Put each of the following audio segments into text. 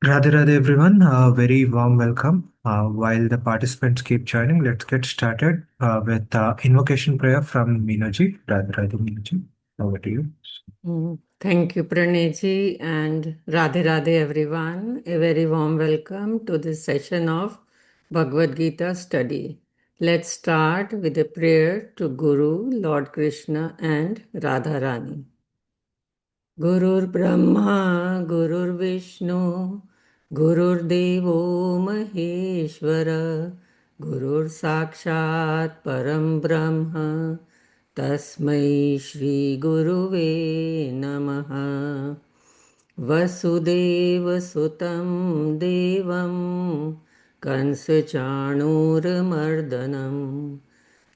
Radhe Radhe everyone, very warm welcome. While the participants keep joining, let's get started with invocation prayer from Meenuji. Radhe Radhe Meenuji, over to you. Thank you, Pranayji, and Radhe Radhe everyone. A very warm welcome to this session of Bhagavad Gita study. Let's start with a prayer to Guru, Lord Krishna, and Radha Rani. Gurur Brahma, Gurur Vishnu, Gurur Devo Maheshwara, Gurur Sakshat Param Brahma, Tasmai Shri Guruve Namaha. Vasudeva Sutam Devam Kansachanurmardanam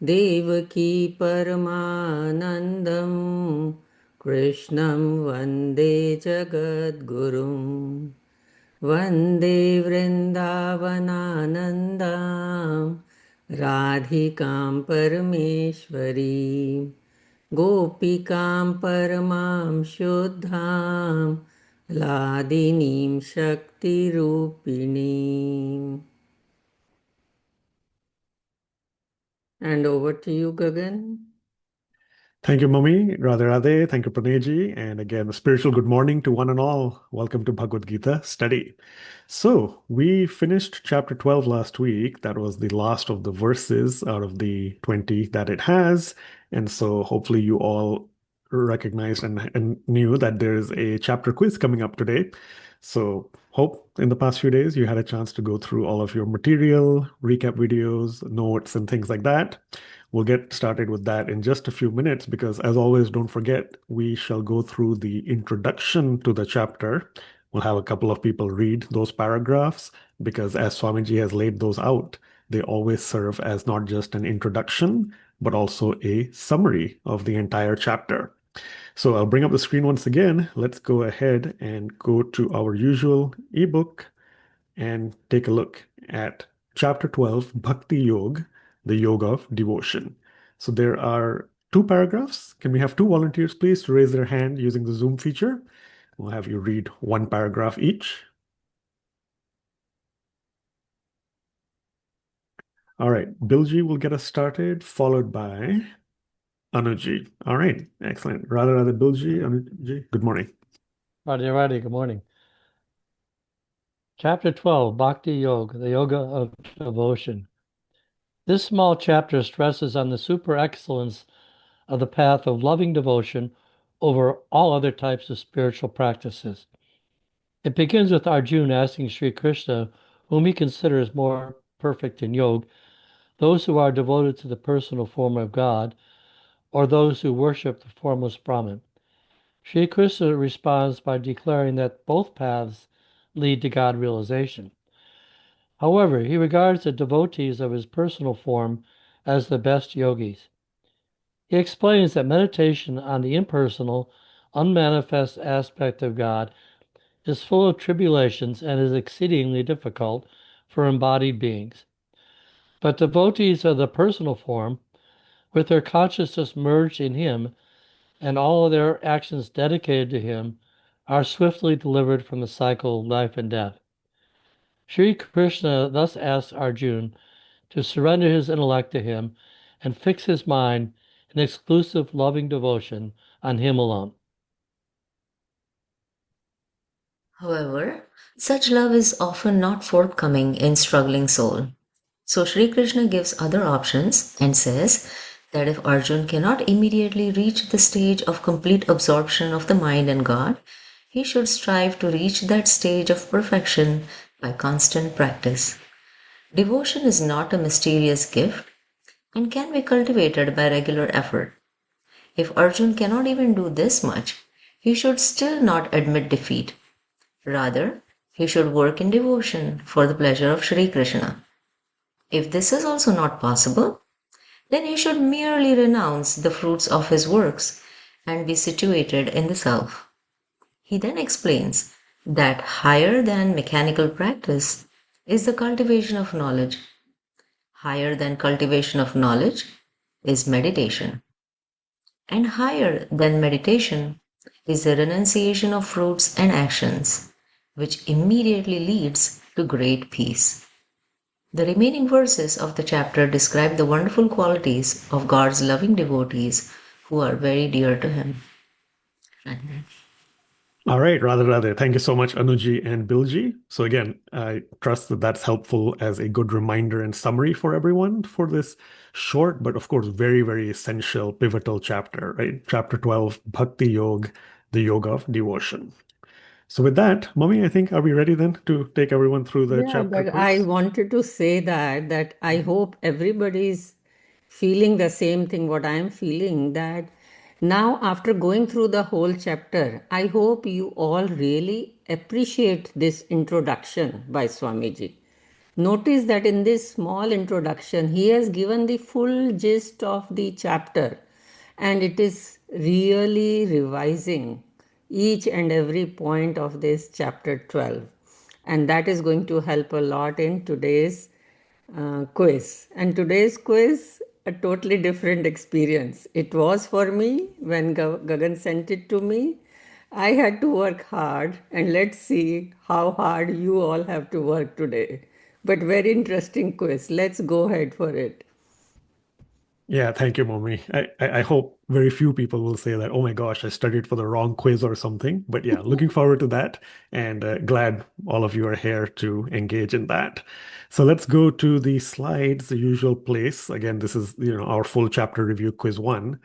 Devaki Paramanandam Krishnam Vande Jagadgurum Vande Vrindavananandam Radhikam Parameshwari Gopikam Paramam Shuddham Ladinim Shakti Rupinim. And over to you, Gagan. Thank you, Mummy. Radhe Radhe. Thank you, Pranayji. And again, a spiritual good morning to one and all. Welcome to Bhagavad Gita study. So, we finished chapter 12 last week. That was the last of the verses out of the 20 that it has. And so, hopefully, you all recognized and knew that there is a chapter quiz coming up today. So, hope in the past few days you had a chance to go through all of your material, recap videos, notes, and things like that. We'll get started with that in just a few minutes because, as always, don't forget, we shall go through the introduction to the chapter. We'll have a couple of people read those paragraphs because, as Swamiji has laid those out, they always serve as not just an introduction, but also a summary of the entire chapter. So I'll bring up the screen once again. Let's go ahead and go to our usual ebook and take a look at chapter 12, Bhakti Yog, the yoga of devotion. So there are two paragraphs. Can we have two volunteers, please, to raise their hand using the Zoom feature? We'll have you read one paragraph each. All right, Bilji will get us started, followed by Anuji. All right, excellent. Radha Bilji, Anuji, good morning. Radhe, good morning. Chapter 12, Bhakti Yoga, the Yoga of Devotion. This small chapter stresses on the super excellence of the path of loving devotion over all other types of spiritual practices. It begins with Arjuna asking Sri Krishna, whom he considers more perfect in yoga, those who are devoted to the personal form of God, or those who worship the formless Brahman. Sri Krishna responds by declaring that both paths lead to God realization. However, he regards the devotees of his personal form as the best yogis. He explains that meditation on the impersonal, unmanifest aspect of God is full of tribulations and is exceedingly difficult for embodied beings. But devotees of the personal form, with their consciousness merged in him and all of their actions dedicated to him, are swiftly delivered from the cycle of life and death. Sri Krishna thus asks Arjuna to surrender his intellect to him and fix his mind in exclusive loving devotion on him alone. However, such love is often not forthcoming in struggling soul. So Sri Krishna gives other options and says that if Arjun cannot immediately reach the stage of complete absorption of the mind and God, he should strive to reach that stage of perfection by constant practice. Devotion is not a mysterious gift and can be cultivated by regular effort. If Arjun cannot even do this much, he should still not admit defeat. Rather, he should work in devotion for the pleasure of Sri Krishna. If this is also not possible, then he should merely renounce the fruits of his works and be situated in the self. He then explains that higher than mechanical practice is the cultivation of knowledge. Higher than cultivation of knowledge is meditation. And higher than meditation is the renunciation of fruits and actions. which immediately leads to great peace. The remaining verses of the chapter describe the wonderful qualities of God's loving devotees who are very dear to Him. All right, Radha. Thank you so much, Anuji and Bilji. So again, I trust that that's helpful as a good reminder and summary for everyone for this short, but of course, very, very essential, pivotal chapter, right? Chapter 12, Bhakti Yoga, the yoga of devotion. So with that, Mummy, I think, are we ready then to take everyone through the Yeah, chapter but I quiz? wanted to say that I hope everybody's feeling the same thing what I am feeling, that now after going through the whole chapter, I hope you all really appreciate this introduction by Swamiji. Notice that in this small introduction, he has given the full gist of the chapter, and it is really revising each and every point of this chapter 12. And that is going to help a lot in today's quiz. And today's quiz, a totally different experience. It was for me when Gagan sent it to me. I had to work hard, and let's see how hard you all have to work today. But very interesting quiz. Let's go ahead for it. Yeah, thank you, Mommy. I hope very few people will say that, oh my gosh, I studied for the wrong quiz or something. But yeah, looking forward to that and glad all of you are here to engage in that. So let's go to the slides, the usual place. Again, this is our full chapter review, quiz one.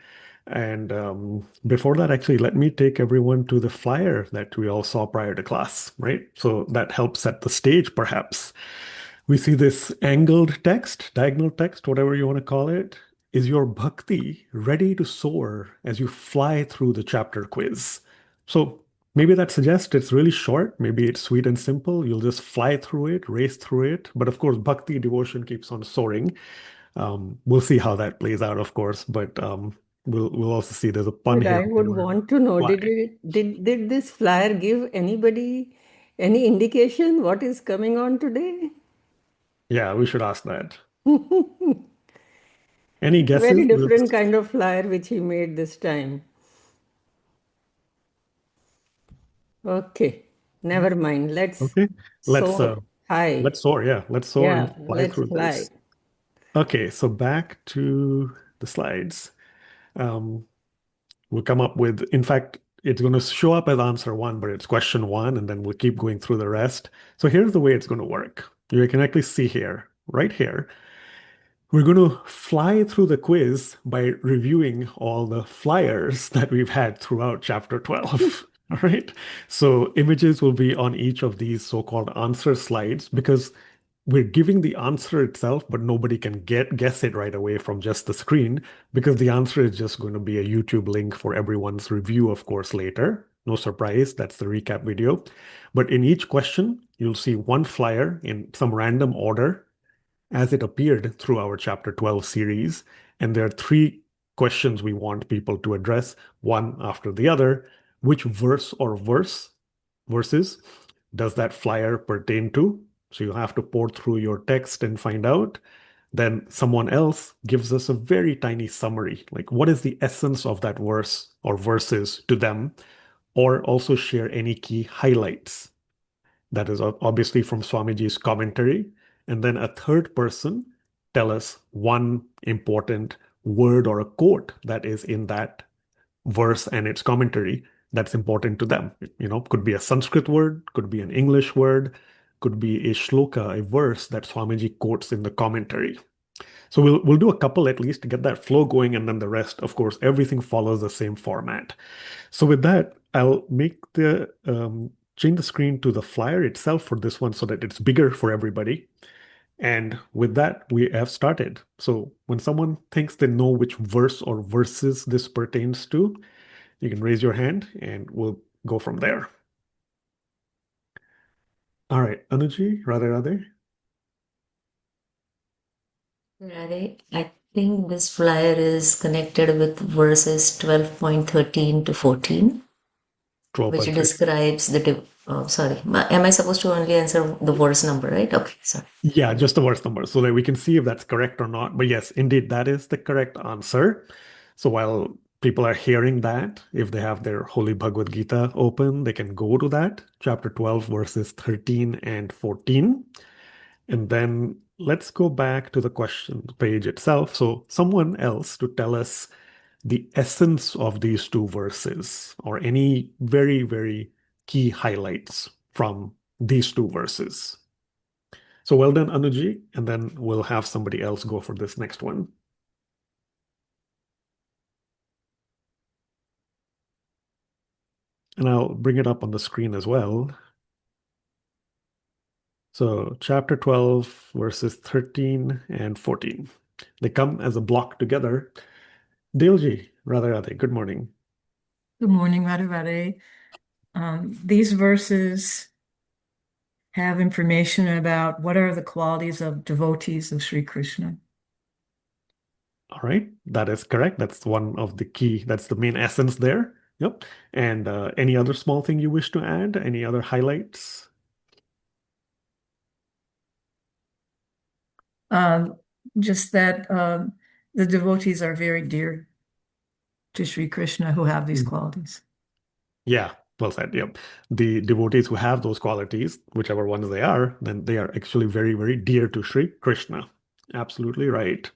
And before that, actually, let me take everyone to the flyer that we all saw prior to class, right? So that helps set the stage, perhaps. We see this angled text, diagonal text, whatever you want to call it. Is your bhakti ready to soar as you fly through the chapter quiz? So maybe that suggests it's really short. Maybe it's sweet and simple. You'll just fly through it, race through it. But of course, bhakti devotion keeps on soaring. We'll see how that plays out, of course. But we'll also see there's a pun But here I on the would word want to know, fly. did this flyer give anybody any indication what is coming on today? Yeah, we should ask that. Any It's a very guesses? different kind of flyer which he made this time. Okay, never mind. Let's Okay, let's soar high. let's soar. Yeah, let's soar and Yeah, fly let's through fly. this. Okay, so back to the slides. Um, we'll come up with, in fact, it's going to show up as answer one, but it's question one, and then we'll keep going through the rest. So here's the way it's going to work. You can actually see here, right here. We're going to fly through the quiz by reviewing all the flyers that we've had throughout chapter 12. All right. So images will be on each of these so-called answer slides because we're giving the answer itself, but nobody can guess it right away from just the screen because the answer is just going to be a YouTube link for everyone's review, of course, later. No surprise, that's the recap video. But in each question, you'll see one flyer in some random order as it appeared through our chapter 12 series. And there are three questions we want people to address, one after the other. Which verse or verses does that flyer pertain to? So you have to port through your text and find out. Then someone else gives us a very tiny summary, like what is the essence of that verse or verses to them, or also share any key highlights. That is obviously from Swamiji's commentary. And then a third person tell us one important word or a quote that is in that verse and its commentary that's important to them. Could be a Sanskrit word, could be an English word, could be a shloka, a verse that Swamiji quotes in the commentary. So we'll do a couple at least to get that flow going, and then the rest, of course, everything follows the same format. So with that, I'll change the screen to the flyer itself for this one so that it's bigger for everybody. And with that, we have started. So when someone thinks they know which verse or verses this pertains to, you can raise your hand and we'll go from there. All right, Anuji, Radhe. Radhe, I think this flyer is connected with verses 12.13 to 14, 12 which by 3. describes sorry, am I supposed to only answer the verse number, right? Okay, sorry. Yeah, just the verse number so that we can see if that's correct or not. But yes, indeed, that is the correct answer. So while people are hearing that, if they have their Holy Bhagavad Gita open, they can go to that, chapter 12, verses 13 and 14. And then let's go back to the question page itself. So, someone else to tell us the essence of these two verses or any very, very key highlights from these two verses. So, well done, Anuji. And then we'll have somebody else go for this next one. And I'll bring it up on the screen as well. So, chapter 12, verses 13 and 14. They come as a block together. Dilji, Radha, good morning. Good morning, Radha. These verses have information about what are the qualities of devotees of Sri Krishna. All right, that is correct. That's one of the key, that's the main essence there. Yep. And any other small thing you wish to add? Any other highlights? Just that the devotees are very dear to Sri Krishna who have these qualities. Yeah, well said. Yep. The devotees who have those qualities, whichever ones they are, then they are actually very, very dear to Sri Krishna. Absolutely right.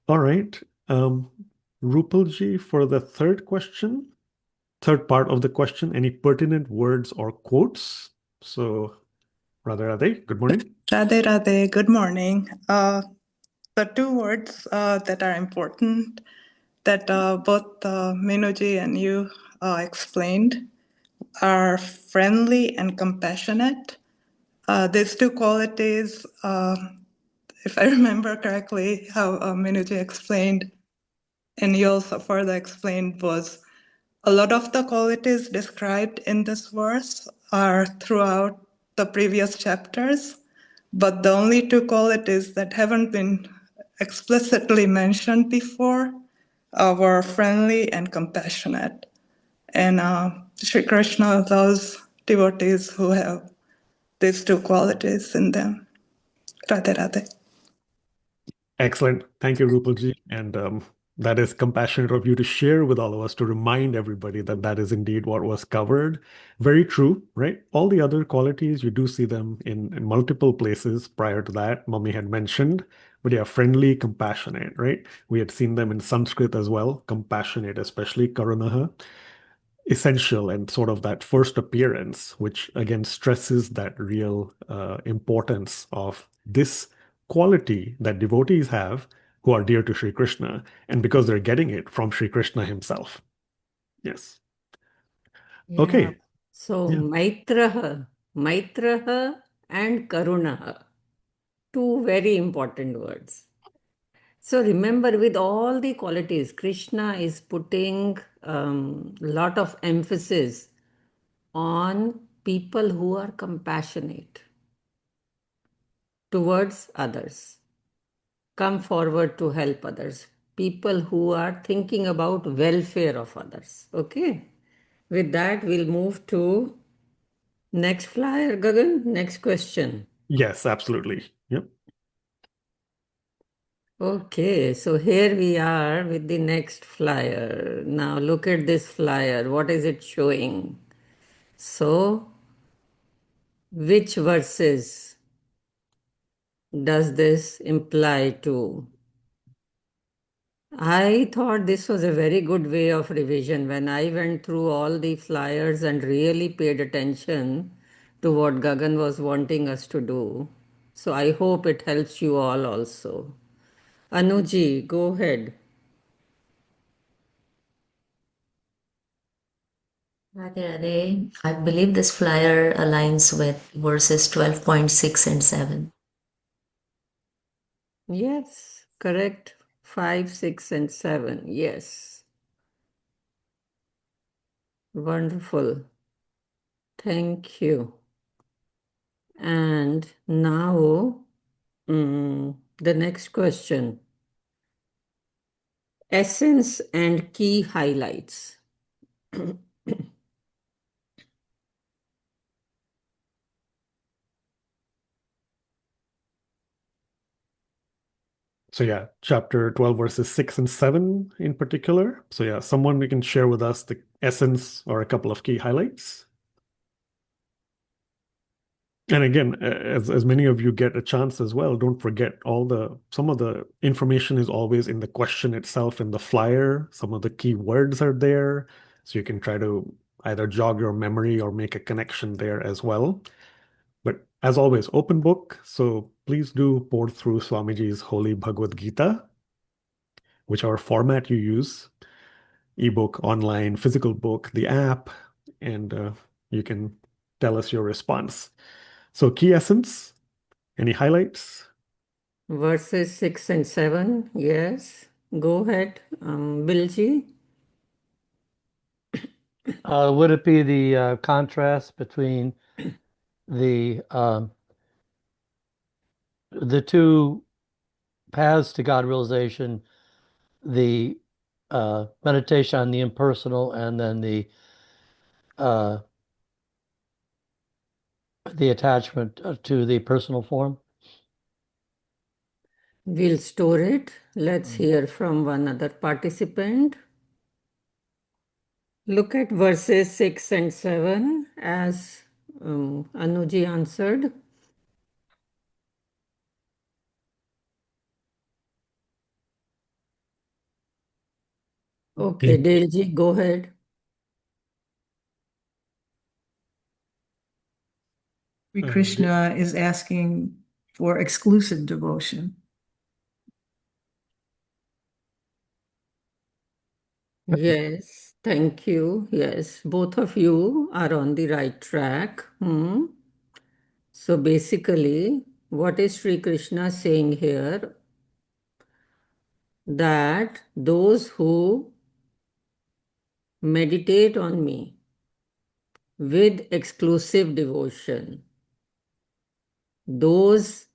All right. Rupalji, for the third question, third part of the question, any pertinent words or quotes? So, Radhe, good morning. Radhe, good morning. The two words that are important that both Meenuji and you explained are friendly and compassionate. These two qualities, if I remember correctly, how Meenuji explained, and you also further explained, was a lot of the qualities described in this verse are throughout the previous chapters, but the only two qualities that haven't been explicitly mentioned before were friendly and compassionate. And Sri Krishna loves devotees who have these two qualities in them. Radhe Radhe. Excellent. Thank you, Rupalji. And that is compassionate of you to share with all of us to remind everybody that that is indeed what was covered. Very true, right? All the other qualities, you do see them in multiple places prior to that. Mummy had mentioned, but yeah, friendly, compassionate, right? We had seen them in Sanskrit as well, compassionate, especially Karunaha. Essential and sort of that first appearance, which again stresses that real importance of this quality that devotees have who are dear to Sri Krishna, and because they're getting it from Sri Krishna himself. Yes. Yeah. Okay. So Yeah. Maitraha and Karunaha, two very important words. So remember, with all the qualities, Krishna is putting lot of emphasis on people who are compassionate towards others, come forward to help others, people who are thinking about welfare of others. Okay. With that, we'll move to next flyer, Gagan. Next question. Yes, absolutely. Yep. Okay, so here we are with the next flyer. Now look at this flyer. What is it showing? So, which verses does this imply to? I thought this was a very good way of revision. When I went through all the flyers and really paid attention to what Gagan was wanting us to do. So I hope it helps you all also. Anuji, go ahead. Radhe Radhe. I believe this flyer aligns with verses 12.6 and 7. Yes, correct. 5, 6, and 7. Yes. Wonderful. Thank you. And now, the next question. Essence and key highlights. So yeah, chapter 12, verses 6 and 7 in particular. So yeah, someone we can share with us the essence or a couple of key highlights. And again, as many of you get a chance as well, don't forget some of the information is always in the question itself in the flyer. Some of the key words are there, so you can try to either jog your memory or make a connection there as well. But as always, open book. So please do pour through Swamiji's Holy Bhagavad Gita, whichever format you use, ebook, online, physical book, the app, and you can tell us your response. So key essence, any highlights? Verses 6 and 7, yes. Go ahead, Bilji. Would it be the contrast between the two paths to God realization, the meditation on the impersonal, and then the attachment to the personal form? We'll store it. Let's hear from one other participant. Look at verses 6 and 7 as Anuji answered. Okay, Delji, go ahead. Sri Krishna is asking for exclusive devotion. Yes, thank you. Yes, both of you are on the right track. So basically, what is Sri Krishna saying here? That those who meditate on me with exclusive devotion, those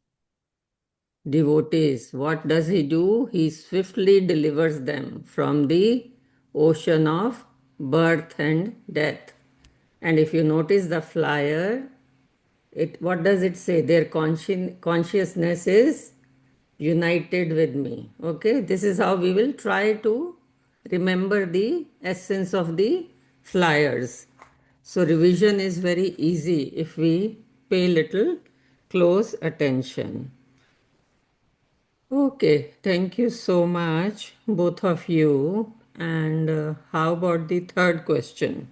devotees, what does he do? He swiftly delivers them from the ocean of birth and death. And if you notice the flyer, what does it say? Their consciousness is united with me. Okay, this is how we will try to remember the essence of the flyers. So revision is very easy if we pay little close attention. Okay, thank you so much, both of you. And how about the third question?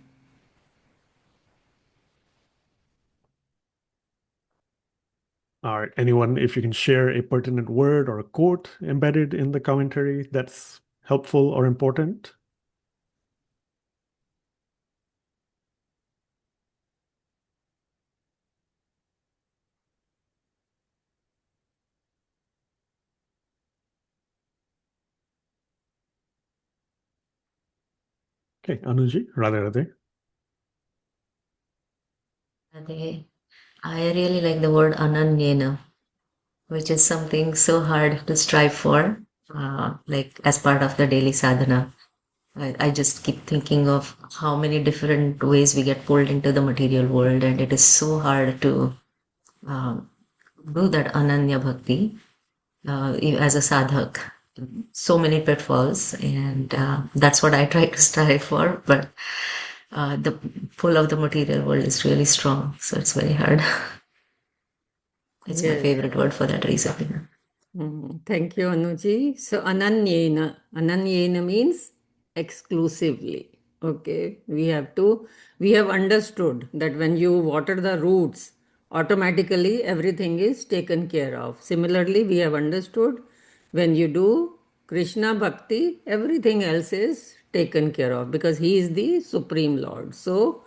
All right, anyone, if you can share a pertinent word or a quote embedded in the commentary that's helpful or important. Okay, Anuji, Radha Radhe. I really like the word ananyena, which is something so hard to strive for, like as part of the daily sadhana. I just keep thinking of how many different ways we get pulled into the material world, and it is so hard to do that ananya bhakti as a sadhak. So many pitfalls, and that's what I try to strive for. But the pull of the material world is really strong, so it's very hard. It's my Yes. favorite word for that reason. Thank you, Anuji. So, ananyena. Ananyena means exclusively. Okay. We have understood that when you water the roots, automatically everything is taken care of. Similarly, we have understood when you do Krishna Bhakti, everything else is taken care of because he is the Supreme Lord. So,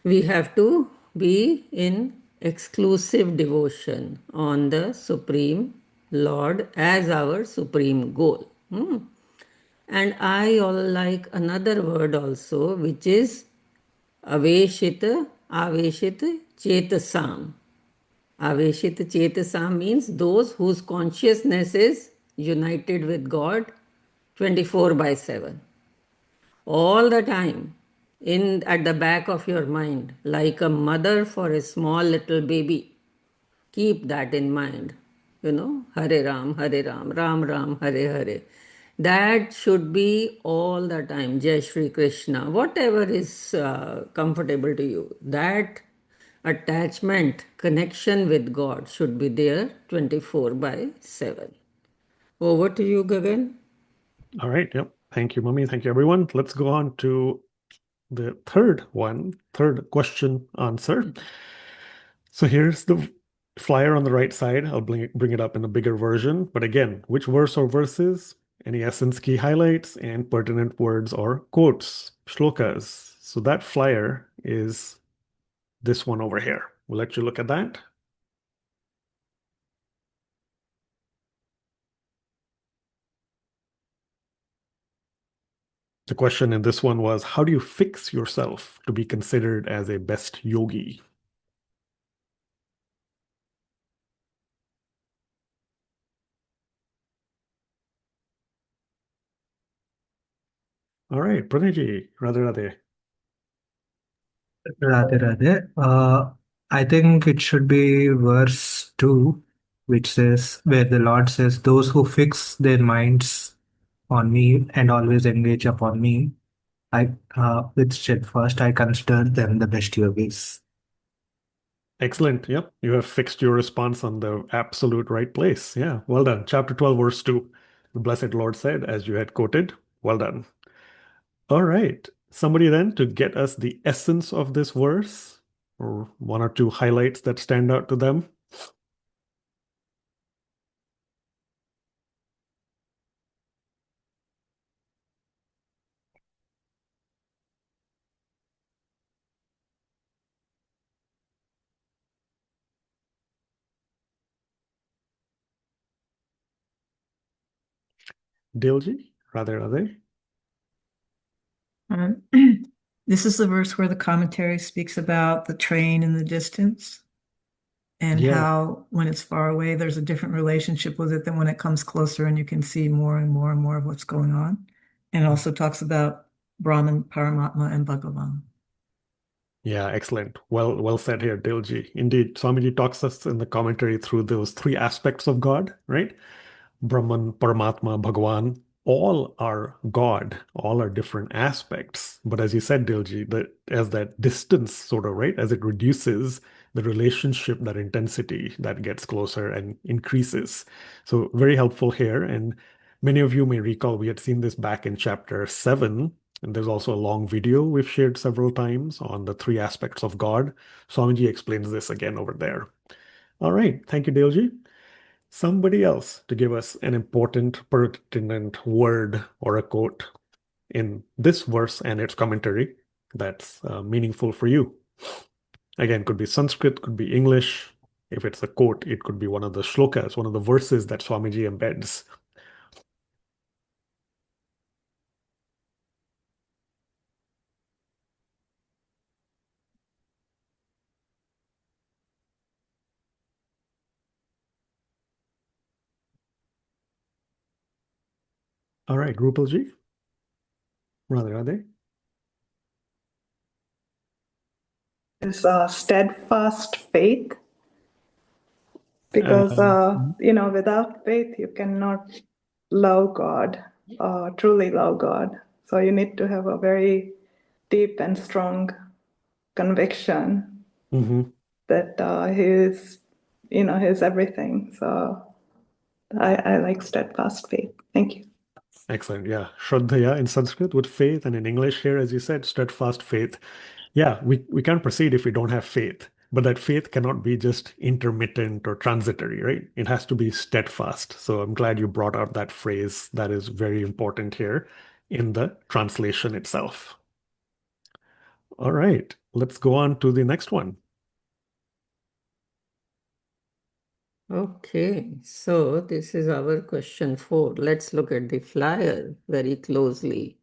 we have to be in exclusive devotion on the Supreme Lord as our supreme goal. And I like another word also, which is aveshita, aveshita chetasam. Aveshita chetasam means those whose consciousness is united with God 24 by 7 all the time in at the back of your mind, like a mother for a small little baby. Keep that in mind. Hare Ram, Ram Ram, Hare Hare. That should be all the time. Jai Shri Krishna, whatever is comfortable to you. That attachment, connection with God should be there 24 by 7. Over to you, Gagan. All right. Yep. Thank you, Mummy. Thank you, everyone. Let's go on to the third question answer. So here's the flyer on the right side. I'll bring it up in a bigger version. But again, which verse or verses, any essence key highlights, and pertinent words or quotes, shlokas. So that flyer is this one over here. We'll let you look at that. The question in this one was, how do you fix yourself to be considered as a best yogi? All right, Pranayji, Radhe Radhe. Radhe Radhe. I think it should be verse 2, which says, where the Lord says, those who fix their minds on me and always engage upon me, with steadfast, I consider them the best yogis. Excellent. Yep. You have fixed your response on the absolute right place. Yeah. Well done. Chapter 12, verse 2. The Blessed Lord said, as you had quoted. Well done. All right. Somebody then to get us the essence of this verse or one or two highlights that stand out to them. Dilji, Radhe Radhe. Um, this is the verse where the commentary speaks about the train in the distance and Yeah. how when it's far away, there's a different relationship with it than when it comes closer and you can see more and more and more of what's going on. And it also talks about Brahman, Paramatma, and Bhagavan. Yeah, excellent. Well said here, Dilji. Indeed, Swamiji talks us in the commentary through those three aspects of God, right? Brahman, Paramatma, Bhagavan, all are God, all are different aspects. But as you said, Dilji, that as that distance sort of, right, as it reduces the relationship, that intensity that gets closer and increases. So very helpful here. And many of you may recall we had seen this back in chapter 7. And there's also a long video we've shared several times on the three aspects of God. Swamiji explains this again over there. All right. Thank you, Dilji. Somebody else to give us an important, pertinent word or a quote in this verse and its commentary that's meaningful for you. Again, could be Sanskrit, could be English. If it's a quote, it could be one of the shlokas, one of the verses that Swamiji embeds. All right, Rupalji. Radhe Radhe. Is steadfast faith, because without faith you cannot love God, truly love God. So you need to have a very deep and strong conviction that He is, He's everything. So I like steadfast faith. Thank you. Excellent. Yeah. Shraddhaya in Sanskrit with faith, and in English here, as you said, steadfast faith. Yeah, we can't proceed if we don't have faith. But that faith cannot be just intermittent or transitory, right? It has to be steadfast. So I'm glad you brought out that phrase. That is very important here in the translation itself. All right, let's go on to the next one. Okay, so this is our question 4. Let's look at the flyer very closely.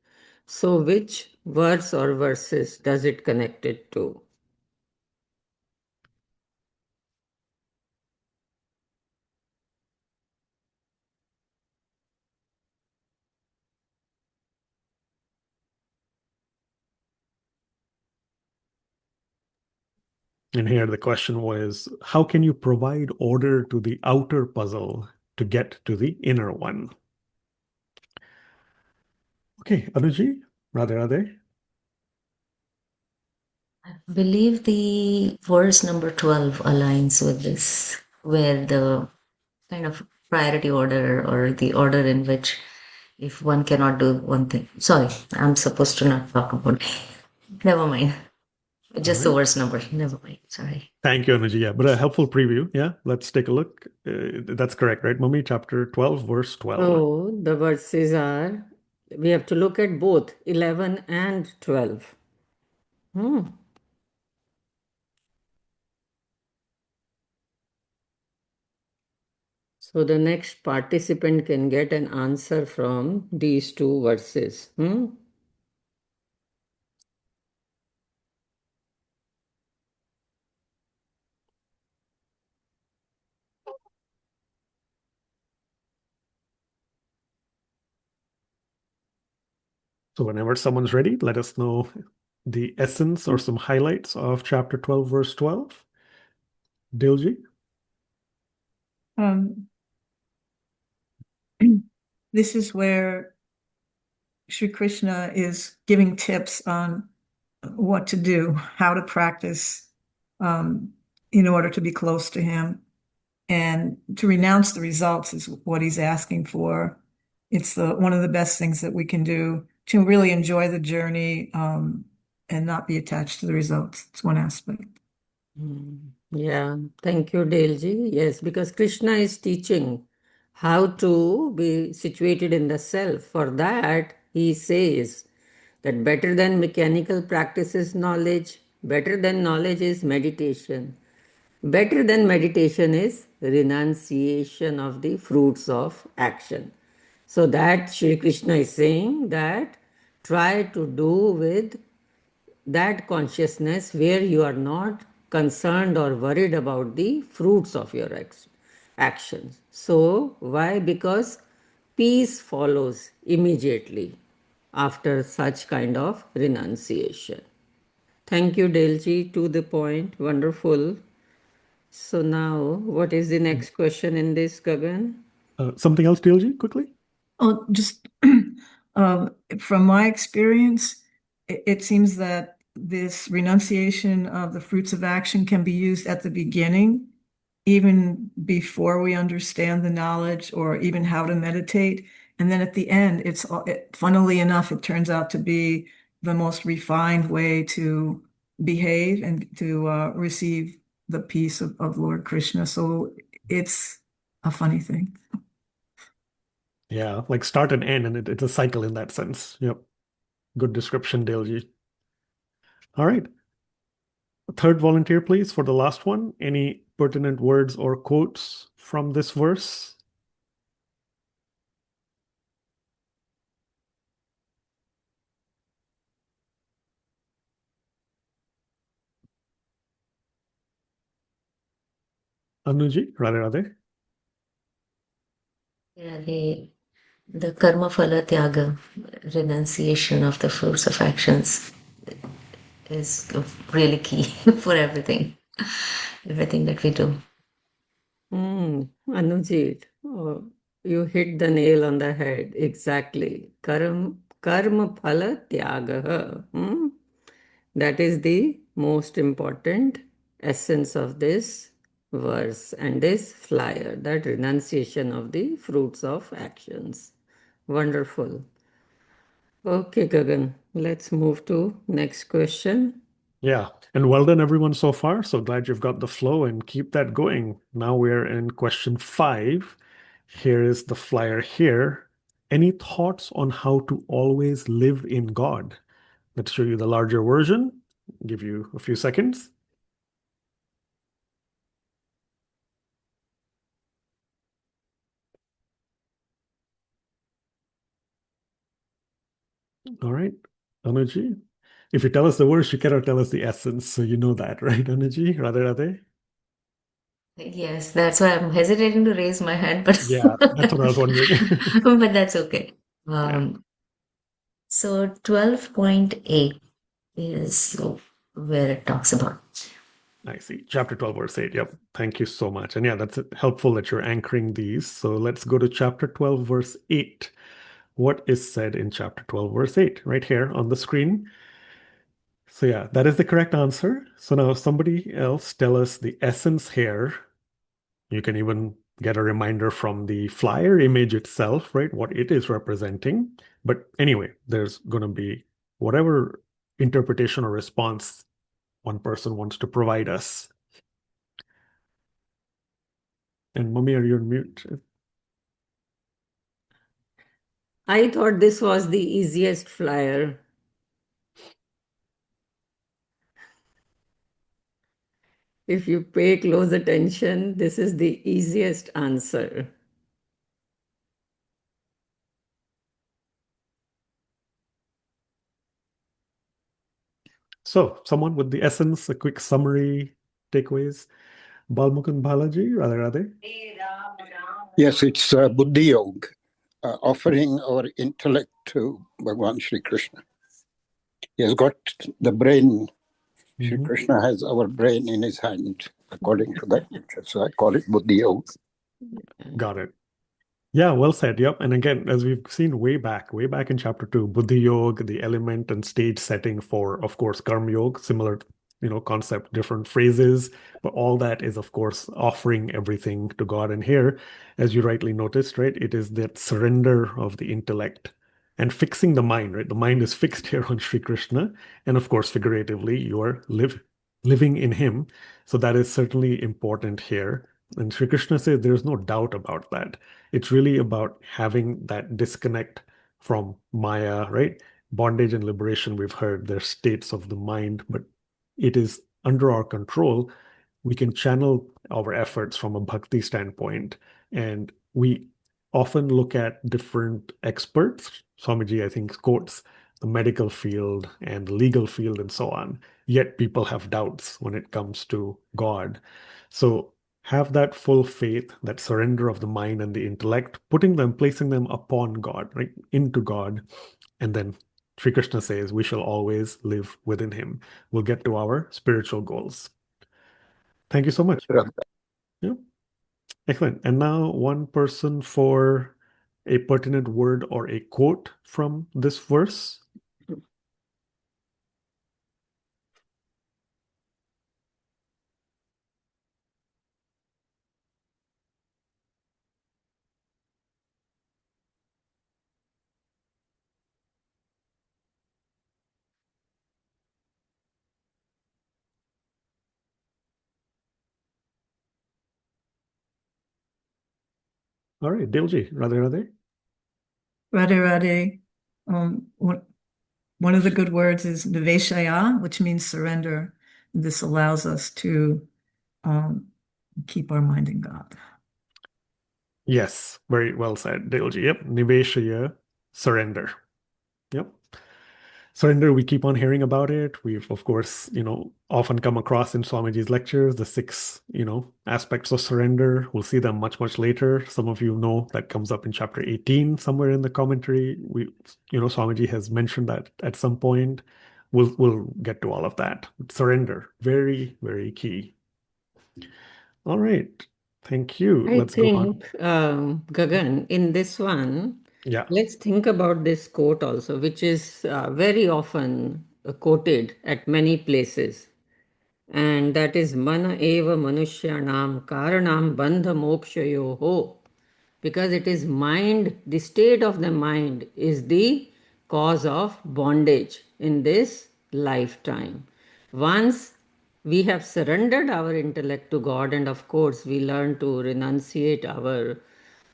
So which verse or verses does it connect it to? And here the question was, how can you provide order to the outer puzzle to get to the inner one? Okay, Anuji, Radhe Radhe. I believe the verse number 12 aligns with this, where the kind of priority order or the order in which if one cannot do one thing. Sorry, I'm supposed to not talk about. Never mind. All Just the right. verse number. Never mind. Sorry. Thank you, Anuji. Yeah, but a helpful preview. Yeah, let's take a look. That's correct, right, Mummy? Chapter 12, verse 12. So the verses are, we have to look at both 11 and 12. So the next participant can get an answer from these two verses. So whenever someone's ready, let us know the essence or some highlights of chapter 12, verse 12. Dilji? Um, this is where Sri Krishna is giving tips on what to do, how to practice in order to be close to him. And to renounce the results is what he's asking for. It's one of the best things that we can do to really enjoy the journey and not be attached to the results. It's one aspect. Yeah, thank you, Dalji. Yes, because Krishna is teaching how to be situated in the self. For that, he says that better than mechanical practice is knowledge, better than knowledge is meditation, better than meditation is renunciation of the fruits of action. So that Shri Krishna is saying that try to do with that consciousness where you are not concerned or worried about the fruits of your actions. So, why? Because peace follows immediately after such kind of renunciation. Thank you, Delji. To the point. Wonderful. So, now what is the next question in this, Gagan? Something else, Dilji, quickly? Oh, just from my experience, it seems that this renunciation of the fruits of action can be used at the beginning, even before we understand the knowledge or even how to meditate. And then at the end, funnily enough, it turns out to be the most refined way to behave and to receive the peace of Lord Krishna. So it's a funny thing. Yeah, like start and end, and it's a cycle in that sense. Yep. Good description, Dilji. All right. Third volunteer, please, for the last one. Any pertinent words or quotes from this verse? Anuji, Radhe Radhe. Yeah, the karma phala tyaga, renunciation of the fruits of actions, is really key for everything that we do. Anujit, oh, you hit the nail on the head. Exactly. Karma phala tyagaha. That is the most important essence of this verse and this flyer, that renunciation of the fruits of actions. Wonderful. Okay, Gagan, let's move to next question. Yeah, and well done, everyone, so far. So glad you've got the flow and keep that going. Now we're in question 5. Here is the flyer here. Any thoughts on how to always live in God? Let's show you the larger version. Give you a few seconds. All right, Anuji. If you tell us the words, you cannot tell us the essence. So you know that, right, Anuji? Radhe Radhe? Yes, that's why I'm hesitating to raise my hand, but Yeah, that's what I was wondering. but that's okay. Yeah. So 12.8 is where it talks about I see. Chapter 12, verse 8. Yep. Thank you so much. And yeah, that's helpful that you're anchoring these. So let's go to chapter 12, verse 8. What is said in chapter 12, verse 8? Right here on the screen. So yeah, that is the correct answer. So now somebody else tell us the essence here. You can even get a reminder from the flyer image itself, right? What it is representing. But anyway, there's going to be whatever interpretation or response one person wants to provide us. And Mummy, are you on mute? I thought this was the easiest flyer. If you pay close attention, this is the easiest answer. So, someone with the essence, a quick summary, takeaways. Balmukund Balaji, Radha Radhe. Yes, it's Buddhi Yoga, offering our intellect to Bhagavan Sri Krishna. He has got the brain. Sri Krishna has our brain in his hand, according to that picture. So I call it Buddhi Yoga. Got it. Yeah, well said. Yep. And again, as we've seen way back in chapter 2, Buddhi Yoga, the element and stage setting for, of course, Karma Yoga, similar, concept, different phrases, but all that is, of course, offering everything to God. And here, as you rightly noticed, right, it is that surrender of the intellect and fixing the mind, right? The mind is fixed here on Sri Krishna. And of course, figuratively, you are living in him. So that is certainly important here. And Sri Krishna says there's no doubt about that. It's really about having that disconnect from Maya, right? Bondage and liberation, we've heard, they're states of the mind, but it is under our control. We can channel our efforts from a bhakti standpoint. And we often look at different experts. Swamiji, I think, quotes the medical field and the legal field and so on. Yet people have doubts when it comes to God. So have that full faith, that surrender of the mind and the intellect, placing them upon God, right? Into God. And then Sri Krishna says, we shall always live within him. We'll get to our spiritual goals. Thank you so much. Yeah. Excellent. And now one person for a pertinent word or a quote from this verse. All right, Dilji, Radhe Radhe. Radhe Radhe. One of the good words is niveshaya, which means surrender. This allows us to keep our mind in God. Yes, very well said, Dilji. Yep, niveshaya, surrender. Yep. Surrender, we keep on hearing about it. We've, of course, often come across in Swamiji's lectures the 6, aspects of surrender. We'll see them much, much later. Some of you know that comes up in chapter 18 somewhere in the commentary. Swamiji has mentioned that at some point. We'll get to all of that. Surrender, very, very key. All right. Thank you. Let's go on. Gagan, in this one, Yeah. let's think about this quote also, which is very often quoted at many places. And that is mana eva manushyanam karanam bandha mokshayoho. Because it is mind, the state of the mind is the cause of bondage in this lifetime. Once we have surrendered our intellect to God, and of course we learn to renunciate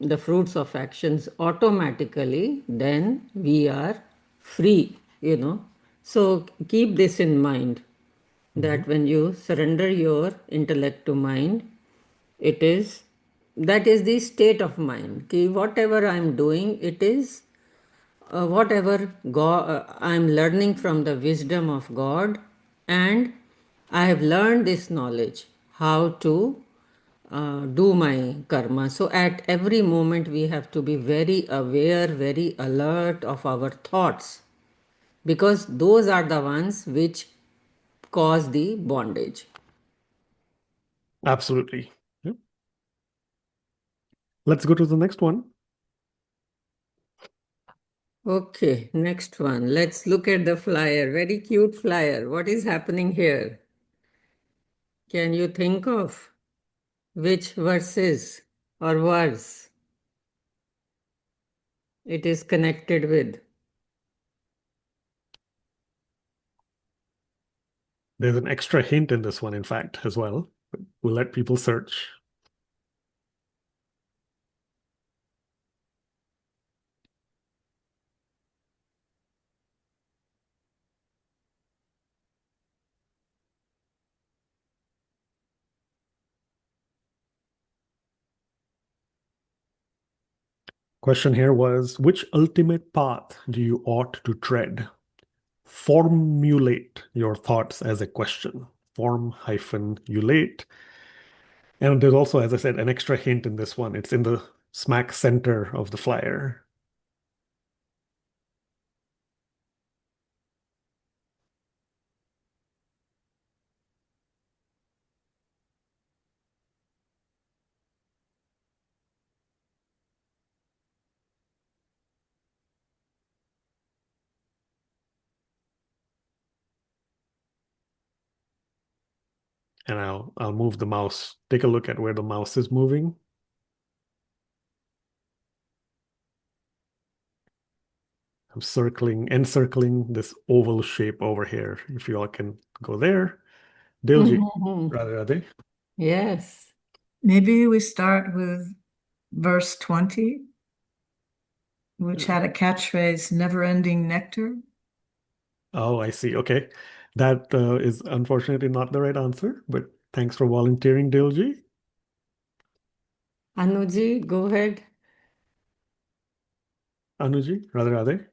the fruits of actions automatically, then we are free. So keep this in mind, that when you surrender your intellect to mind, that is the state of mind. Whatever I'm doing, it is whatever I'm learning from the wisdom of God, and I have learned this knowledge how to do my karma. So at every moment we have to be very aware, very alert of our thoughts, because those are the ones which cause the bondage. Absolutely. Yep. Let's go to the next one. Okay, next one. Let's look at the flyer. Very cute flyer. What is happening here? Can you think of which verses or words it is connected with? There's an extra hint in this one, in fact, as well. We'll let people search. Question here was, which ultimate path do you ought to tread? Formulate your thoughts as a question. Form-ulate. And there's also, as I said, an extra hint in this one. It's in the smack center of the flyer. And I'll move the mouse. Take a look at where the mouse is moving. I'm encircling this oval shape over here. If you all can go there. Dilji, Radha. Yes. Maybe we start with verse 20, which had a catchphrase, never-ending nectar. Oh, I see. Okay. That is unfortunately not the right answer, but thanks for volunteering, Dilji. Anuji, go ahead. Anuji, Radha. Radhe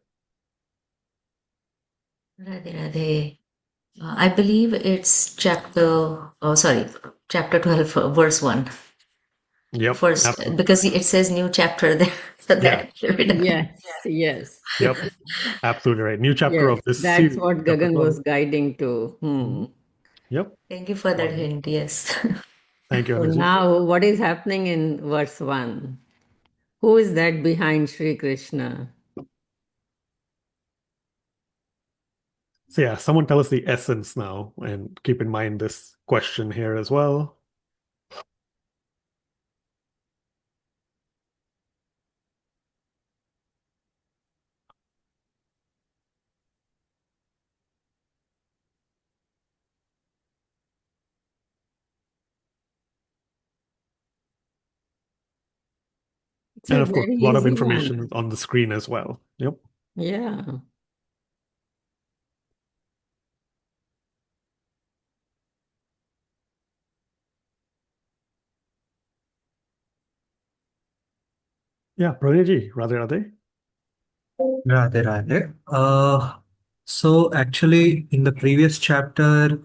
Radhe. I believe it's chapter 12, verse 1. Yep. First, Absolutely. because it says new chapter there. So Yeah. Yes. Yep. Absolutely right. New chapter Yes, of this that's series, what chapter Gagan 12. was guiding to. Yep. Thank you for that Wonderful. hint. Yes. Thank you, So Anuji. now, what is happening in verse 1? Who is that behind Sri Krishna? So yeah, someone tell us the essence now, and keep in mind this question here as well. It's And a of course, very a lot of easy information one. on the screen as well. Yep. Yeah. Yeah, Praneji, Radhe. Radhe Radhe. So actually, in the previous chapter,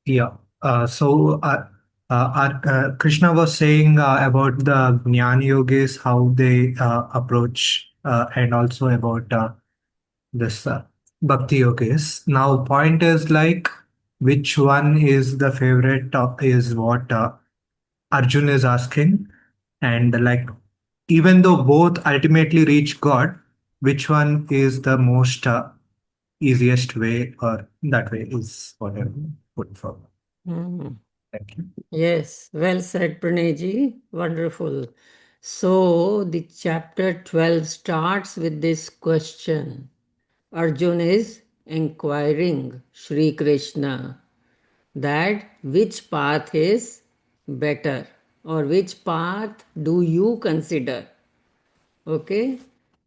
yeah. Krishna was saying about the Jnana Yogis, how they approach, and also about this Bhakti Yogis. Now, point is like, which one is the favorite? Is what Arjun is asking, and like, even though both ultimately reach God, which one is the most easiest way, or that way is what I'm putting forward. Hmm. Thank you. Yes, well said, Pranayji. Wonderful. So the chapter 12 starts with this question. Arjun is inquiring Sri Krishna that which path is better or which path do you consider? Okay,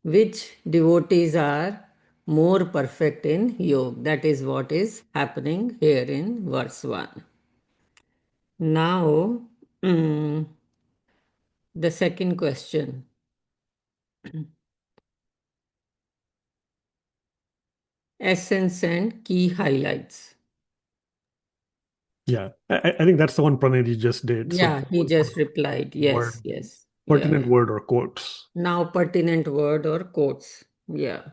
which devotees are more perfect in yoga? That is what is happening here in verse 1. Now, the second question. Essence and key highlights. Yeah, I think that's the one Praneji just did. So Yeah, he just replied. Yes, word, yes. Yeah. pertinent word or quotes. Now, pertinent word or quotes. Yeah.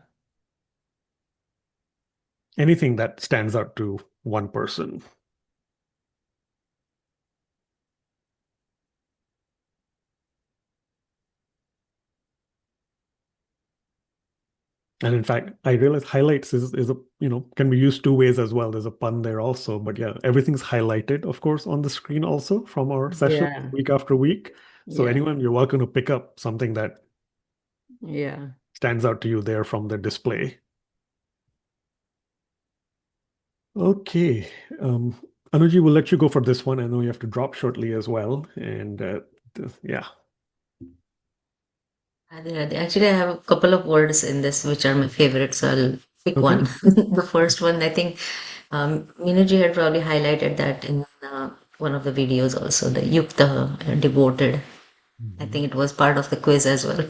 Anything that stands out to one person. And in fact, I realize highlights is a, can be used two ways as well. There's a pun there also, but yeah, everything's highlighted, of course, on the screen also from our session Yeah, week after week. So yeah, anyone, you're welcome to pick up something that yeah. stands out to you there from the display. Okay. Anuji, we'll let you go for this one. I know you have to drop shortly as well. And yeah. Actually, I have a couple of words in this which are my favorites, so I'll pick Okay. one. The first one, I think Meenuji had probably highlighted that in one of the videos also, the Yukta, devoted. I think it was part of the quiz as well.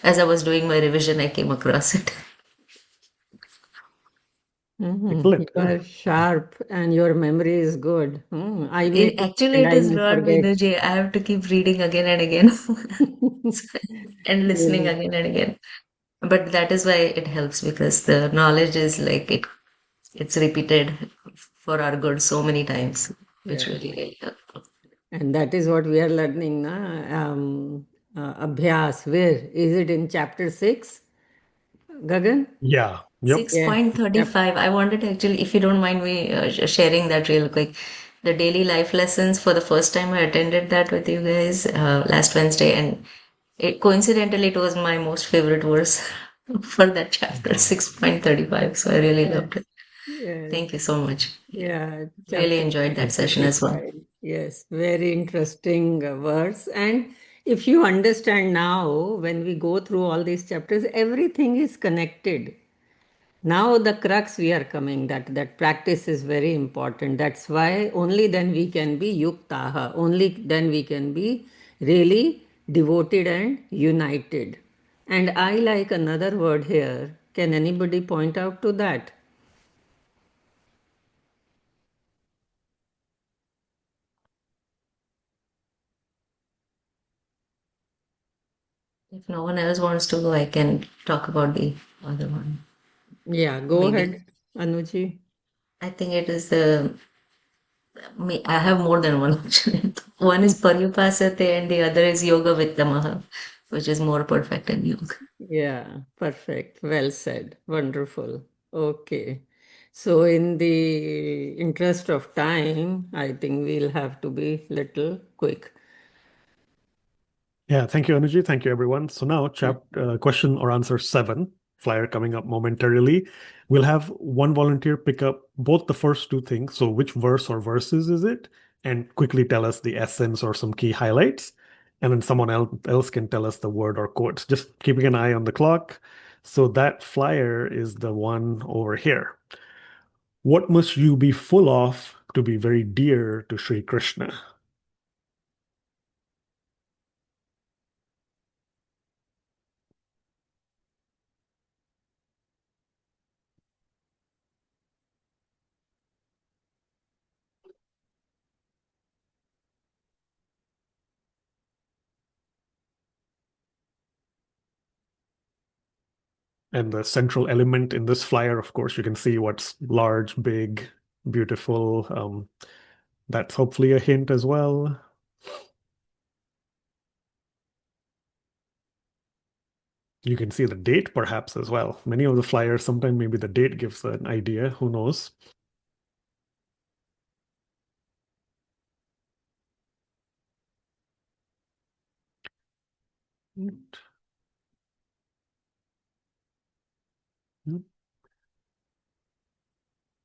As I was doing my revision, I came across it. You Excellent. are sharp and your memory is good. I will It, read actually, and it I is will not forget. Meenuji. I have to keep reading again and again and listening Really. again and again. But that is why it helps because the knowledge is like it's repeated for our good so many times, which Yeah. really helps. And that is what we are learning, na? Abhyas. Where? Is it in chapter 6, Gagan? Yeah. Yep. Yes. 6.35. I wanted to actually, if you don't mind me sharing that real quick, the daily life lessons for the first time I attended that with you guys last Wednesday, and coincidentally it was my most favorite verse for that chapter 6.35. So I really Yes. loved it. Yes. Thank you so much. Yeah, Really chapter enjoyed that session as well. 35. Yes, very interesting verse. And if you understand now, when we go through all these chapters, everything is connected. Now the crux we are coming, that practice is very important. That's why only then we can be yuktaha. Only then we can be really devoted and united. And I like another word here. Can anybody point out to that? If no one else wants to go, I can talk about the other one. Yeah, go Maybe. ahead, Anuji. I think it is I have more than one option. One is Paryupasate and the other is Yoga Vittamaha, which is more perfect in yoga. Yeah, perfect. Well said. Wonderful. Okay. So, in the interest of time, I think we'll have to be little quick. Yeah, thank you, Anuji. Thank you, everyone. So now, question or answer 7, flyer coming up momentarily. We'll have one volunteer pick up both the first two things. So, which verse or verses is it? And quickly tell us the essence or some key highlights. And then someone else can tell us the word or quotes. Just keeping an eye on the clock. So, that flyer is the one over here. What must you be full of to be very dear to Sri Krishna? And the central element in this flyer, of course, you can see what's large, big, beautiful. That's hopefully a hint as well. You can see the date perhaps as well. Many of the flyers, sometimes maybe the date gives an idea. Who knows?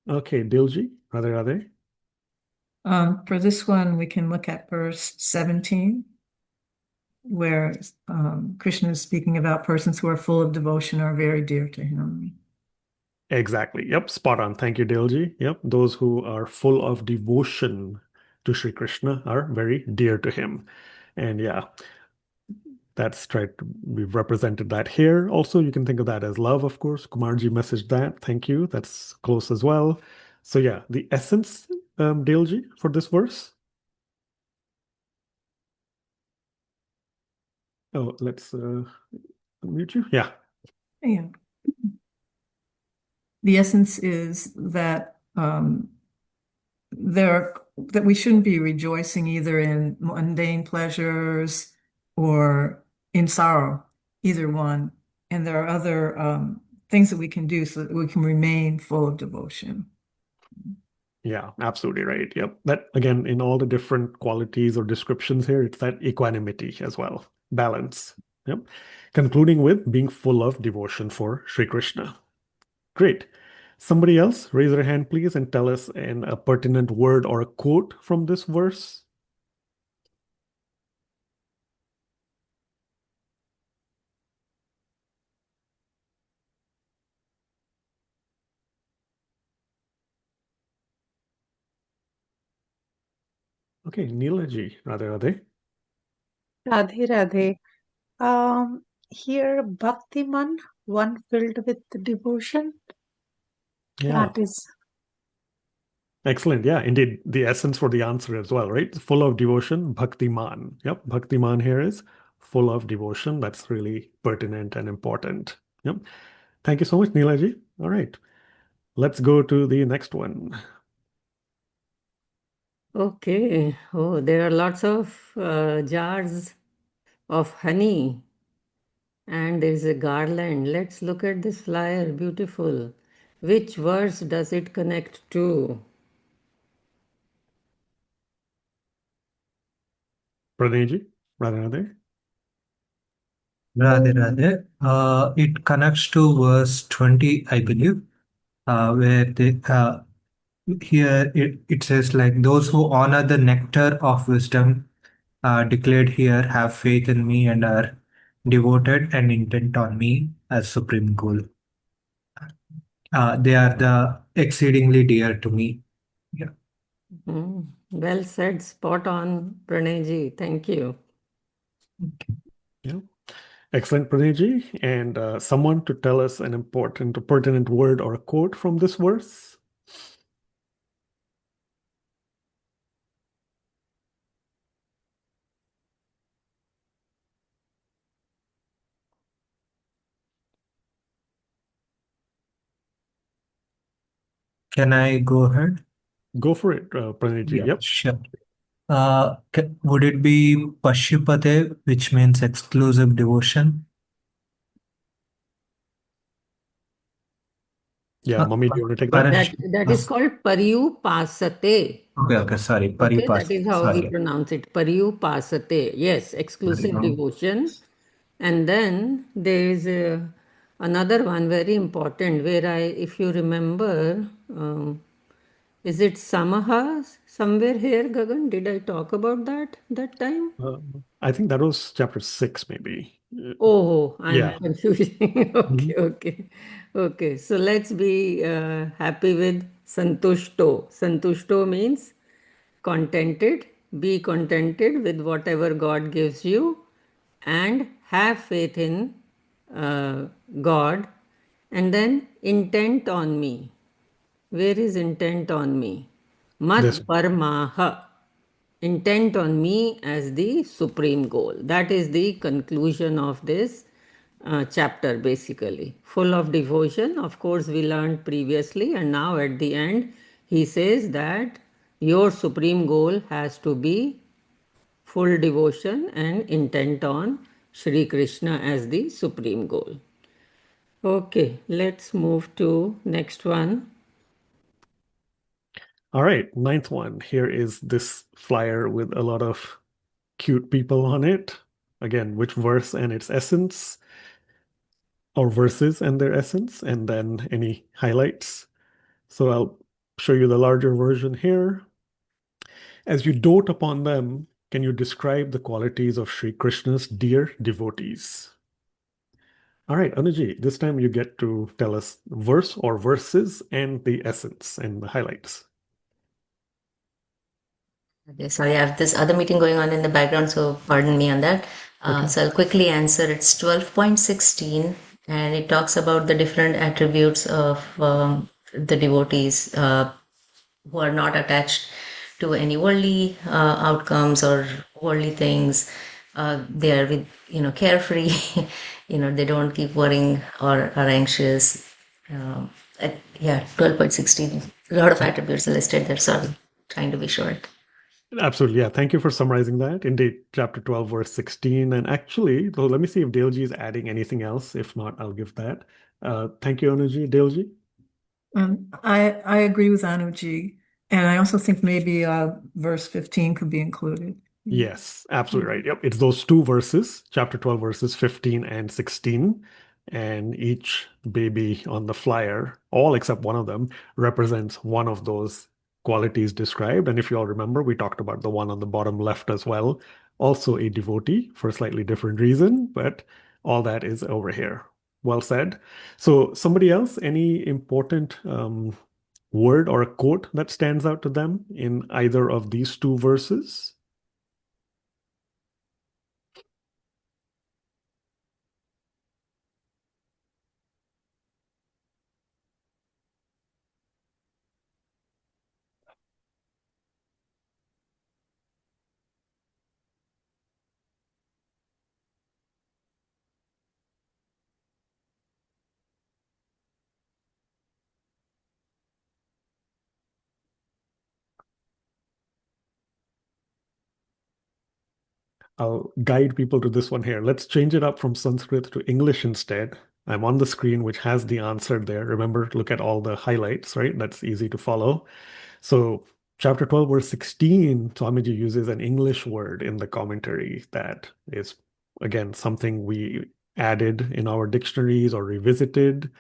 Okay, Dilji, Radhe Radhe. For this one, we can look at verse 17, where Krishna is speaking about persons who are full of devotion are very dear to him. Exactly. Yep, spot on. Thank you, Dilji. Yep, those who are full of devotion to Sri Krishna are very dear to him. And yeah, that's right. We've represented that here. Also, you can think of that as love, of course. Kumarji messaged that. Thank you. That's close as well. So yeah, the essence, Dalji, for this verse. Oh, let's mute you. Yeah. Yeah. The essence is that that we shouldn't be rejoicing either in mundane pleasures or in sorrow, either one. And there are other things that we can do so that we can remain full of devotion. Yeah, absolutely right. Yep. That again, in all the different qualities or descriptions here, it's that equanimity as well, balance. Yep. Concluding with being full of devotion for Sri Krishna. Great. Somebody else, raise their hand, please, and tell us a pertinent word or a quote from this verse. Okay, Neelaji, Radhe Radhe. Radhe Radhe. Here, Bhaktiman, one filled with devotion. Yeah, That is, excellent. Yeah, indeed, the essence for the answer as well, right? Full of devotion, Bhaktiman. Yep, Bhaktiman here is full of devotion. That's really pertinent and important. Yep. Thank you so much, Neelaji. All right, let's go to the next one. Okay. Oh, there are lots of jars of honey, and there is a garland. Let's look at this flyer. Beautiful. Which verse does it connect to? Pradeji, Radhe Radhe. Radhe Radhe. It connects to verse 20, I believe, where here it says like those who honor the nectar of wisdom declared here have faith in me and are devoted and intent on me as supreme goal. They are the exceedingly dear to me. Yeah. Well said. Spot on, Pranayji. Thank you. Yeah. Excellent, Pradeji. And someone to tell us an important, pertinent word or a quote from this verse. Can I go ahead? Go for it, Pradeji. Yeah, Yep. sure. Would it be Pashupate, which means exclusive devotion? Yeah, Mummy, do you want to take that? That is called Paryupasate. Okay, sorry. Okay, that Paripas. is how we pronounce it. Paryupasate. Yes, exclusive devotion. And then there is another one very important where if you remember, is it Samaha somewhere here, Gagan? Did I talk about that time? I think that was chapter 6, maybe. Oh, I'm Yeah. confusing. Okay. So let's be happy with Santushto. Santushto means contented. Be contented with whatever God gives you and have faith in God. And then intent on me. Where is intent on me? Mat parmaha. Intent on me as the supreme goal. That is the conclusion of this chapter, basically. Full of devotion. Of course, we learned previously, and now at the end, he says that your supreme goal has to be full devotion and intent on Sri Krishna as the supreme goal. Okay, let's move to next one. All right, 9th one. Here is this flyer with a lot of cute people on it. Again, which verse and its essence, or verses and their essence, and then any highlights. So I'll show you the larger version here. As you dote upon them, can you describe the qualities of Sri Krishna's dear devotees? All right, Anuji, this time you get to tell us verse or verses and the essence and the highlights. Okay, sorry, I have this other meeting going on in the background, so pardon me on that. So I'll quickly answer. It's 12.16, and it talks about the different attributes of the devotees who are not attached to any worldly outcomes or worldly things. They are carefree. They don't keep worrying or are anxious. 12.16. A lot of attributes are listed there. Sorry, trying to be short. Absolutely. Yeah. Thank you for summarizing that. Indeed, chapter 12, verse 16. And actually, so let me see if Daleji is adding anything else. If not, I'll give that. Thank you, Anuji. Daleji? I agree with Anuji, and I also think maybe verse 15 could be included. Yes, absolutely right. Yep. It's those two verses, chapter 12, verses 15 and 16. And each baby on the flyer, all except one of them, represents one of those qualities described. And if you all remember, we talked about the one on the bottom left as well, also a devotee for a slightly different reason, but all that is over here. Well said. So, somebody else, any important word or a quote that stands out to them in either of these two verses? I'll guide people to this one here. Let's change it up from Sanskrit to English instead. I'm on the screen, which has the answer there. Remember, look at all the highlights, right? That's easy to follow. So, chapter 12, verse 16, Swamiji uses an English word in the commentary that is, again, something we added in our dictionaries or revisited.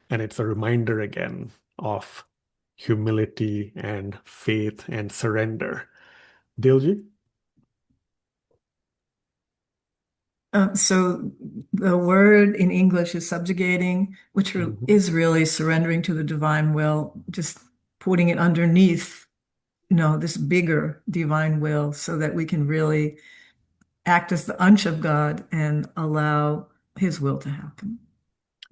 And it's a reminder again of humility and faith and surrender. Dilji? So the word in English is subjugating, which is really surrendering to the divine will, just putting it underneath, this bigger divine will so that we can really act as the ansh of God and allow his will to happen.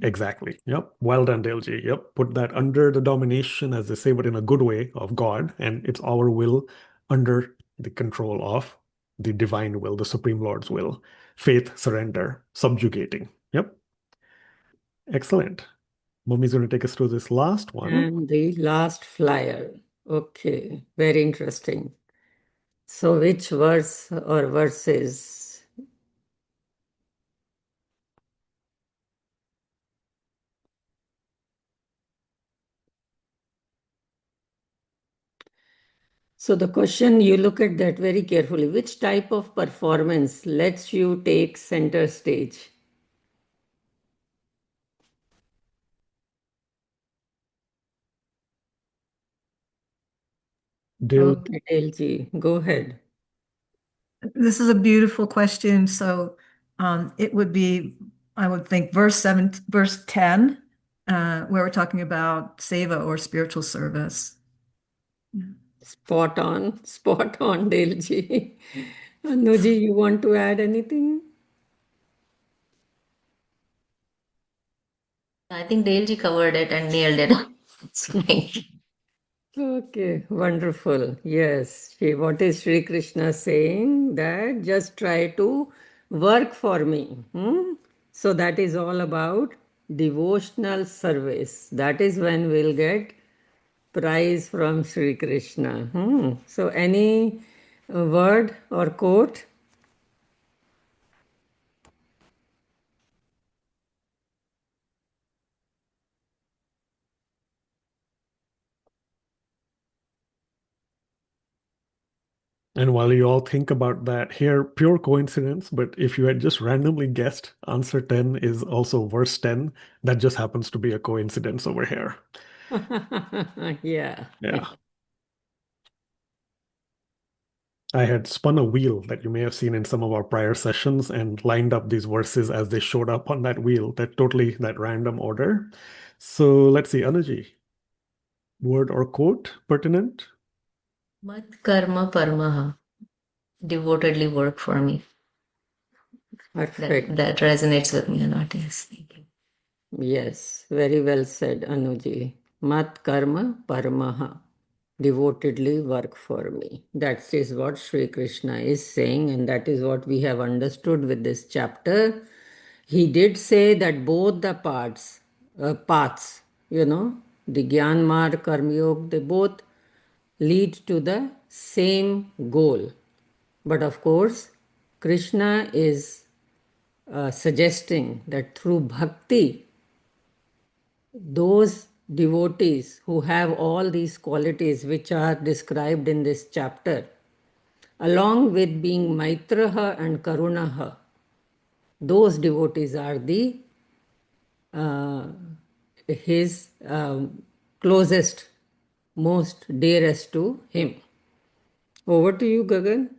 Exactly. Yep. Well done, Delji. Yep. Put that under the domination, as they say, but in a good way, of God. And it's our will under the control of the divine will, the Supreme Lord's will. Faith, surrender, subjugating. Yep. Excellent. Mummy's going to take us through this last one. And the last flyer. Okay, very interesting. So which verse or verses? So the question, you look at that very carefully. Which type of performance lets you take center stage? Okay, LG, go ahead. This is a beautiful question. So it would be, I would think, verse 10, where we're talking about seva or spiritual service. Spot on, Delji. Anuji, you want to add anything? I think Daleji covered it and nailed it. It's fine. Okay, wonderful. Yes, what is Sri Krishna saying? That just try to work for me. So that is all about devotional service. That is when we'll get prize from Sri Krishna. So any word or quote? And while you all think about that, here, pure coincidence, but if you had just randomly guessed, answer 10 is also verse 10. That just happens to be a coincidence over here. Yeah. Yeah. I had spun a wheel that you may have seen in some of our prior sessions and lined up these verses as they showed up on that wheel, that random order. So let's see, Anuji, word or quote pertinent? Mat karma paramaha. Devotedly work for me. Perfect. That resonates with me a lot. Yes. Thank you. Yes, very well said, Anuji. Mat karma paramaha. Devotedly work for me. That is what Sri Krishna is saying, and that is what we have understood with this chapter. He did say that both the paths, the Gyan Marg, Karma Yoga, they both lead to the same goal. But of course, Krishna is suggesting that through bhakti, those devotees who have all these qualities which are described in this chapter, along with being Maitraha and Karunaha, those devotees are the uh, his closest, most dearest to him. Over to you, Gagan.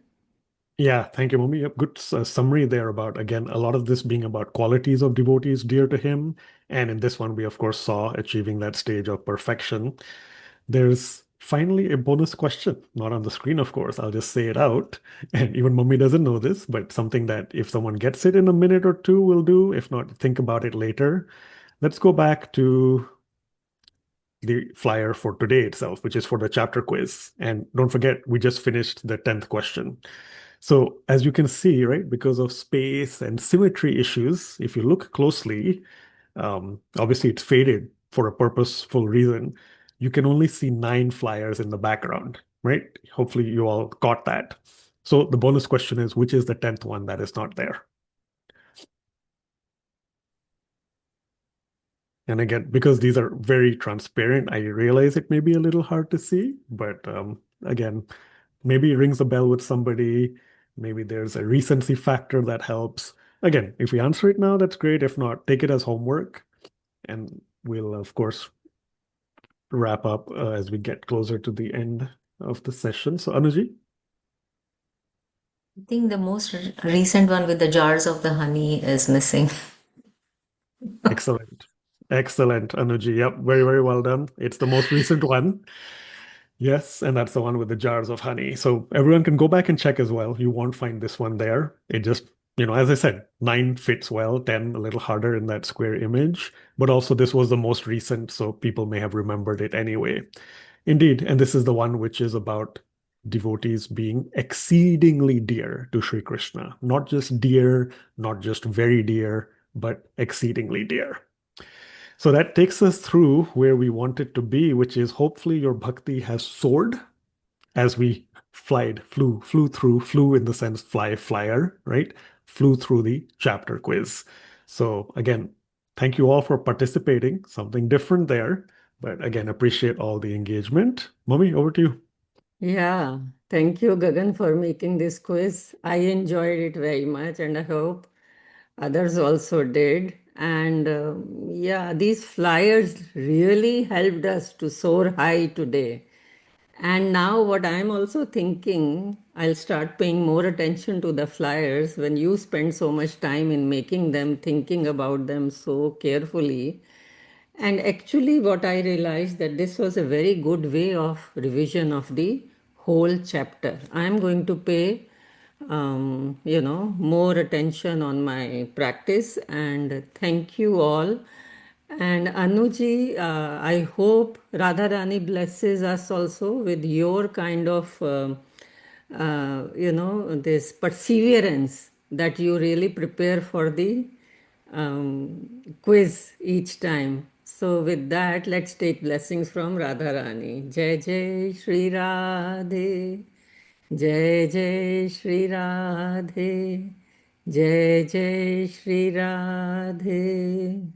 Yeah, thank you, Mummy. Yep, good summary there about, again, a lot of this being about qualities of devotees dear to him. And in this one, we of course saw achieving that stage of perfection. There's finally a bonus question, not on the screen, of course. I'll just say it out. And even Mummy doesn't know this, but something that if someone gets it in a minute or two, will do. If not, think about it later. Let's go back to the flyer for today itself, which is for the chapter quiz. And don't forget, we just finished the 10th question. So as you can see, right, because of space and symmetry issues, if you look closely, obviously it's faded for a purposeful reason. You can only see 9 flyers in the background, right? Hopefully you all got that. So the bonus question is, which is the 10th one that is not there? And again, because these are very transparent, I realize it may be a little hard to see, but again, maybe it rings a bell with somebody. Maybe there's a recency factor that helps. Again, if we answer it now, that's great. If not, take it as homework. And we'll, of course, wrap up as we get closer to the end of the session. So, Anuji? I think the most recent one with the jars of the honey is missing. Excellent. Excellent, Anuji. Yep, very, very well done. It's the most recent one. Yes, and that's the one with the jars of honey. So everyone can go back and check as well. You won't find this one there. It just, as I said, 9 fits well, 10 a little harder in that square image. But also, this was the most recent, so people may have remembered it anyway. Indeed, and this is the one which is about devotees being exceedingly dear to Sri Krishna. Not just dear, not just very dear, but exceedingly dear. So that takes us through where we wanted to be, which is hopefully your bhakti has soared as we flew in the sense flyer, right? Flew through the chapter quiz. So again, thank you all for participating. Something different there, but again, appreciate all the engagement. Mummy, over to you. Yeah, thank you, Gagan, for making this quiz. I enjoyed it very much, and I hope others also did. And yeah, these flyers really helped us to soar high today. And now, what I'm also thinking, I'll start paying more attention to the flyers when you spend so much time in making them, thinking about them so carefully. And actually, what I realized that this was a very good way of revision of the whole chapter. I am going to pay, more attention on my practice. And thank you all. And Anuji, I hope Radha Rani blesses us also with your kind of, this perseverance that you really prepare for the quiz each time. So with that, let's take blessings from Radha Rani. Jai Jai Shri Radhe. Jai Jai Shri Radhe. Jai Jai Shri Radhe.